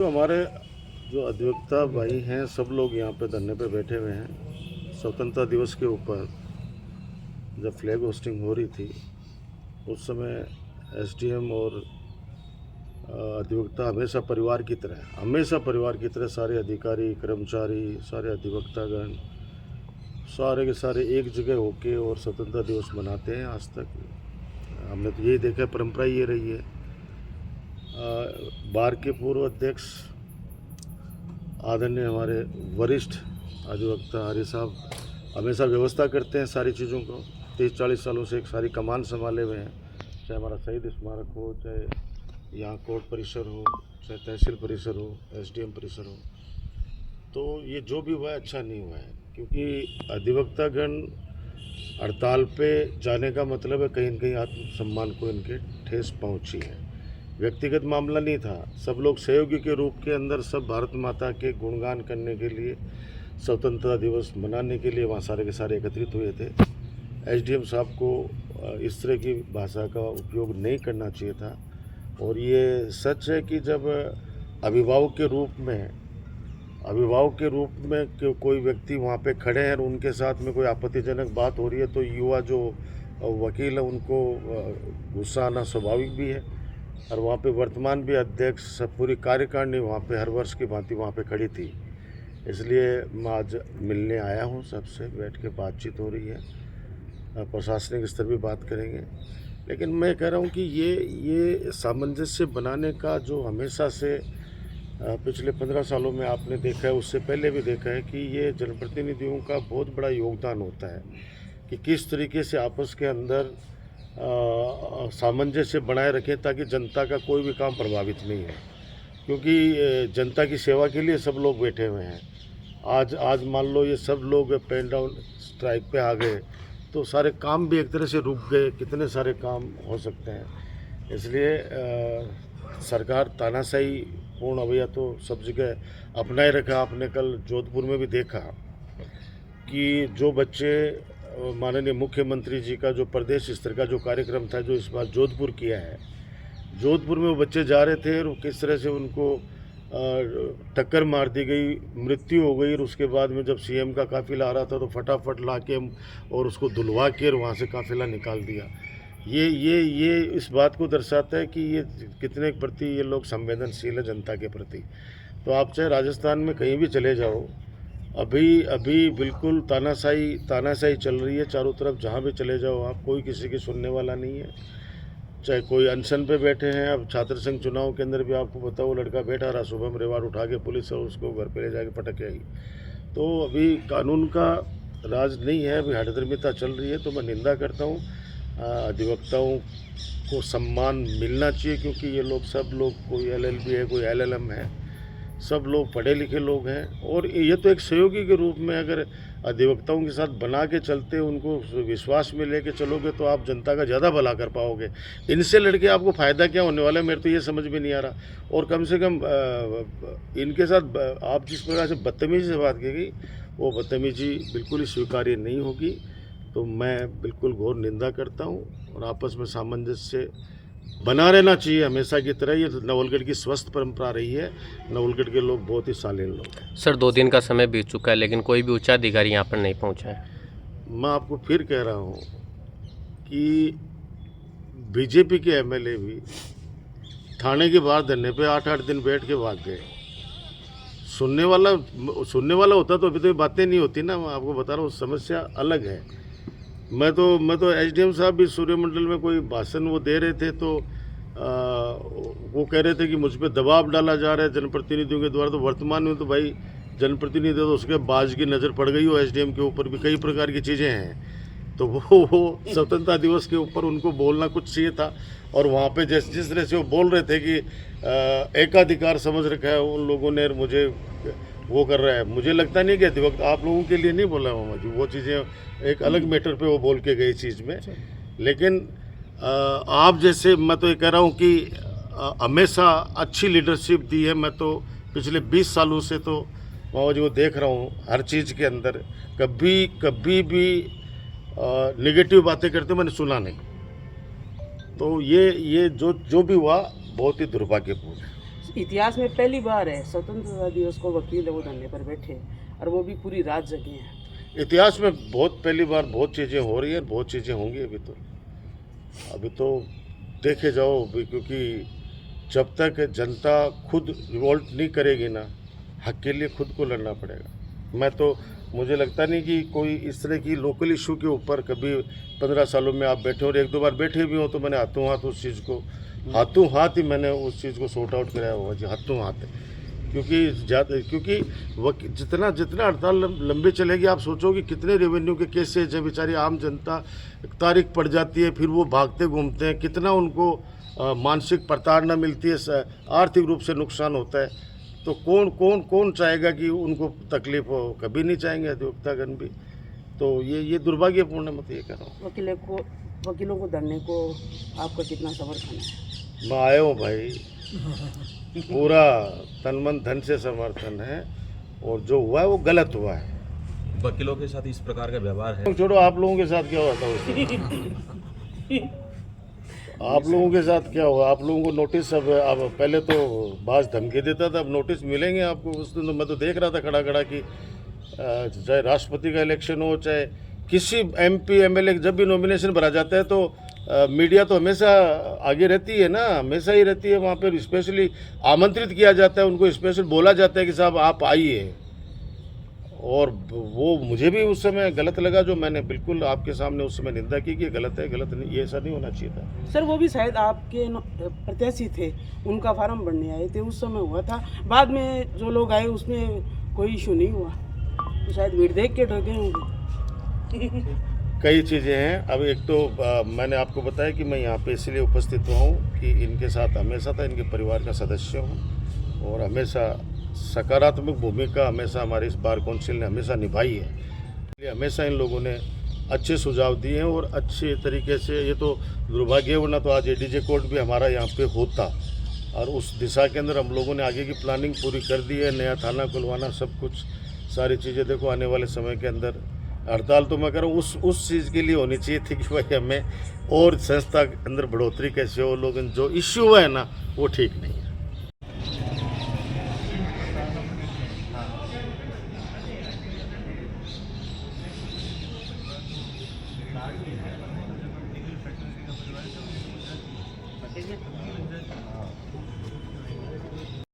तो हमारे जो अधिवक्ता भाई हैं सब लोग यहाँ पे धरने पे बैठे हुए हैं। स्वतंत्रता दिवस के ऊपर जब फ्लैग होस्टिंग हो रही थी उस समय एसडीएम और अधिवक्ता हमेशा परिवार की तरह सारे अधिकारी कर्मचारी सारे अधिवक्तागण सारे के सारे एक जगह होके और स्वतंत्रता दिवस मनाते हैं। आज तक हमने तो यही देखा, परंपरा ये रही है। बार के पूर्व अध्यक्ष आदरणीय हमारे वरिष्ठ अधिवक्ता हरी साहब हमेशा व्यवस्था करते हैं सारी चीज़ों को। 30-40 सालों से एक सारी कमान संभाले हुए हैं, चाहे हमारा शहीद स्मारक हो, चाहे यहाँ कोर्ट परिसर हो, चाहे तहसील परिसर हो, एसडीएम परिसर हो। तो ये जो भी हुआ है अच्छा नहीं हुआ है, क्योंकि अधिवक्तागण हड़ताल पे जाने का मतलब है कहीं न कहीं आत्मसम्मान को इनके ठेस पहुंची है। व्यक्तिगत मामला नहीं था, सब लोग सहयोगी के रूप के अंदर सब भारत माता के गुणगान करने के लिए, स्वतंत्रता दिवस मनाने के लिए वहाँ सारे के सारे एकत्रित हुए थे। एसडीएम साहब को इस तरह की भाषा का उपयोग नहीं करना चाहिए था। और ये सच है कि जब अभिभावक के रूप में कोई व्यक्ति वहाँ पे खड़े हैं और उनके साथ में कोई आपत्तिजनक बात हो रही है तो युवा जो वकील है उनको गुस्सा आना स्वाभाविक भी है। और वहाँ पे वर्तमान भी अध्यक्ष पूरी कार्यकारिणी वहाँ पे हर वर्ष की भांति वहाँ पे खड़ी थी। इसलिए मैं आज मिलने आया हूँ, सबसे बैठ के बातचीत हो रही है, प्रशासनिक स्तर भी बात करेंगे। लेकिन मैं कह रहा हूँ कि ये सामंजस्य बनाने का जो हमेशा से पिछले 15 सालों में आपने देखा है, उससे पहले भी देखा है कि ये जनप्रतिनिधियों का बहुत बड़ा योगदान होता है कि किस तरीके से आपस के अंदर सामंजस्य बनाए रखें ताकि जनता का कोई भी काम प्रभावित नहीं हो। क्योंकि जनता की सेवा के लिए सब लोग बैठे हुए हैं। आज मान लो ये सब लोग पेन डाउन स्ट्राइक पे आ गए तो सारे काम भी एक तरह से रुक गए, कितने सारे काम हो सकते हैं। इसलिए सरकार तानाशाही पूर्ण अवैया तो सब जगह अपनाए रखा। आपने कल जोधपुर में भी देखा कि जो बच्चे माननीय मुख्यमंत्री जी का जो प्रदेश स्तर का जो कार्यक्रम था जो इस बार जोधपुर किया है, जोधपुर में वो बच्चे जा रहे थे और किस तरह से उनको टक्कर मार दी गई, मृत्यु हो गई। और उसके बाद में जब सीएम का काफिला आ रहा था तो फटाफट ला के और उसको धुलवा के और वहाँ से काफिला निकाल दिया। ये इस बात को दर्शाता है कि ये कितने के प्रति ये लोग संवेदनशील है जनता के प्रति। तो आप चाहे राजस्थान में कहीं भी चले जाओ, अभी बिल्कुल तानाशाही चल रही है चारों तरफ। जहाँ भी चले जाओ आप, कोई किसी की सुनने वाला नहीं है। चाहे कोई अनशन पे बैठे हैं, अब छात्र संघ चुनाव के अंदर भी आपको बताओ, वो लड़का बैठा रहा, सुबह में रिवार उठा के पुलिस और उसको घर पे ले जाके पटक के आई। तो अभी कानून का राज नहीं है, अभी हठधर्मिता चल रही है। तो मैं निंदा करता हूँ। अधिवक्ताओं को सम्मान मिलना चाहिए, क्योंकि ये लोग सब लोग, कोई एलएलबी है, कोई एलएलएम है, सब लोग पढ़े लिखे लोग हैं। और ये तो एक सहयोगी के रूप में अगर अधिवक्ताओं के साथ बना के चलते, उनको विश्वास में लेके चलोगे तो आप जनता का ज़्यादा भला कर पाओगे। इनसे लड़के आपको फ़ायदा क्या होने वाला है, मेरे तो ये समझ में नहीं आ रहा। और कम से कम इनके साथ आप जिस प्रकार से बदतमीजी से बात की गई, वो बदतमीजी बिल्कुल ही स्वीकार्य नहीं होगी। तो मैं बिल्कुल घोर निंदा करता हूँ। और आपस में सामंजस्य बना रहना चाहिए हमेशा की तरह। ये नवलगढ़ की स्वस्थ परंपरा रही है। नवलगढ़ के लोग बहुत ही शालीन लोग हैं। सर 2 दिन का समय बीत चुका है लेकिन कोई भी उच्चाधिकारी यहाँ पर नहीं पहुँचा है। मैं आपको फिर कह रहा हूँ कि बीजेपी के एमएलए भी थाने के बाहर धरने पे 8-8 दिन बैठ के भाग गए। सुनने वाला होता तो अभी तो ये बातें नहीं होती ना। मैं आपको बता रहा हूँ, समस्या अलग है। मैं तो एसडीएम साहब भी सूर्यमंडल में कोई भाषण वो दे रहे थे तो वो कह रहे थे कि मुझ पर दबाव डाला जा रहा है जनप्रतिनिधियों के द्वारा। तो वर्तमान में तो भाई जनप्रतिनिधि तो उसके बाज की नज़र पड़ गई हो, एसडीएम के ऊपर भी कई प्रकार की चीज़ें हैं। तो वो स्वतंत्रता दिवस के ऊपर उनको बोलना कुछ चाहिए था। और वहाँ पे जिस तरह से वो बोल रहे थे कि एकाधिकार समझ रखा है उन लोगों ने, मुझे वो कर रहा है। मुझे लगता नहीं कि अधिवक्ता आप लोगों के लिए नहीं बोला मामा जी, वो चीज़ें एक अलग मैटर पे वो बोल के गई चीज़ में। लेकिन आप जैसे, मैं तो ये कह रहा हूँ कि हमेशा अच्छी लीडरशिप दी है। मैं तो पिछले 20 सालों से तो मामा जी को देख रहा हूँ, हर चीज़ के अंदर कभी भी नेगेटिव बातें करते मैंने सुना नहीं। तो ये जो भी हुआ बहुत ही दुर्भाग्यपूर्ण है। इतिहास में पहली बार है स्वतंत्रता दिवस को वकील है वो धरने पर बैठे और वो भी पूरी रात जगे हैं। इतिहास में बहुत पहली बार बहुत चीज़ें हो रही हैं, बहुत चीज़ें होंगी अभी तो देखे जाओ अभी, क्योंकि जब तक जनता खुद रिवोल्ट नहीं करेगी ना, हक के लिए खुद को लड़ना पड़ेगा। मैं तो मुझे लगता नहीं कि कोई इस तरह की लोकल इशू के ऊपर कभी 15 सालों में आप बैठे और एक दो बार बैठे भी हो तो मैंने हाथों हाथ उस चीज़ को ही मैंने उस चीज़ को सॉर्ट आउट कराया होगा जी, हाथों हाथ। क्योंकि जितना जितना हड़ताल लंबी चलेगी, आप सोचो कि कितने रेवेन्यू के केसेस जब बेचारी आम जनता तारीख पड़ जाती है, फिर वो भागते घूमते हैं, कितना उनको मानसिक प्रताड़ना मिलती है, आर्थिक रूप से नुकसान होता है। तो कौन चाहेगा कि उनको तकलीफ हो? कभी नहीं चाहेंगे अधिवक्तागण भी। तो ये दुर्भाग्यपूर्ण है, मैं तो ये कह रहा हूँ। वकीलों को धरने को आपका कितना समर्थन है? मैं आया हूँ भाई, पूरा तन मन धन से समर्थन है, और जो हुआ है वो गलत हुआ है। वकीलों के साथ इस प्रकार का व्यवहार है। छोड़ो, आप लोगों के साथ क्या होता है आप लोगों के साथ क्या हुआ? आप लोगों को नोटिस अब पहले तो बाज धमकी देता था, अब नोटिस मिलेंगे आपको। उस दिन तो मैं तो देख रहा था खड़ा कि चाहे राष्ट्रपति का इलेक्शन हो, चाहे किसी MP MLA जब भी नॉमिनेशन भरा जाता है तो मीडिया तो हमेशा आगे रहती है ना, हमेशा ही रहती है। वहाँ पर स्पेशली आमंत्रित किया जाता है, उनको स्पेशल बोला जाता है कि साहब आप आइए। और वो मुझे भी उस समय गलत लगा, जो मैंने बिल्कुल आपके सामने उस समय निंदा की कि गलत है, गलत नहीं, ये ऐसा नहीं होना चाहिए था। सर वो भी शायद आपके प्रत्याशी थे, उनका फार्म भरने आए थे, उस समय हुआ था। बाद में जो लोग आए उसमें कोई इशू नहीं हुआ, तो शायद भीड़ देख के डर गए होंगे। कई चीज़ें हैं। अब एक तो मैंने आपको बताया कि मैं यहाँ पे इसलिए उपस्थित हुआ हूँ कि इनके साथ हमेशा था, इनके परिवार का सदस्य हूँ, और हमेशा सकारात्मक भूमिका हमेशा हमारे इस बार काउंसिल ने हमेशा निभाई है। इसलिए हमेशा इन लोगों ने अच्छे सुझाव दिए हैं और अच्छे तरीके से। ये तो दुर्भाग्य, वरना तो आज ADJ कोर्ट भी हमारा यहाँ पे होता, और उस दिशा के अंदर हम लोगों ने आगे की प्लानिंग पूरी कर दी है। नया थाना खुलवाना, सब कुछ सारी चीज़ें देखो आने वाले समय के अंदर। हड़ताल तो मैं कह रहा हूँ उस चीज़ के लिए होनी चाहिए थी कि भाई हमें और संस्था के अंदर बढ़ोतरी कैसे हो, लोग जो इश्यू हुआ है ना वो ठीक नहीं है। है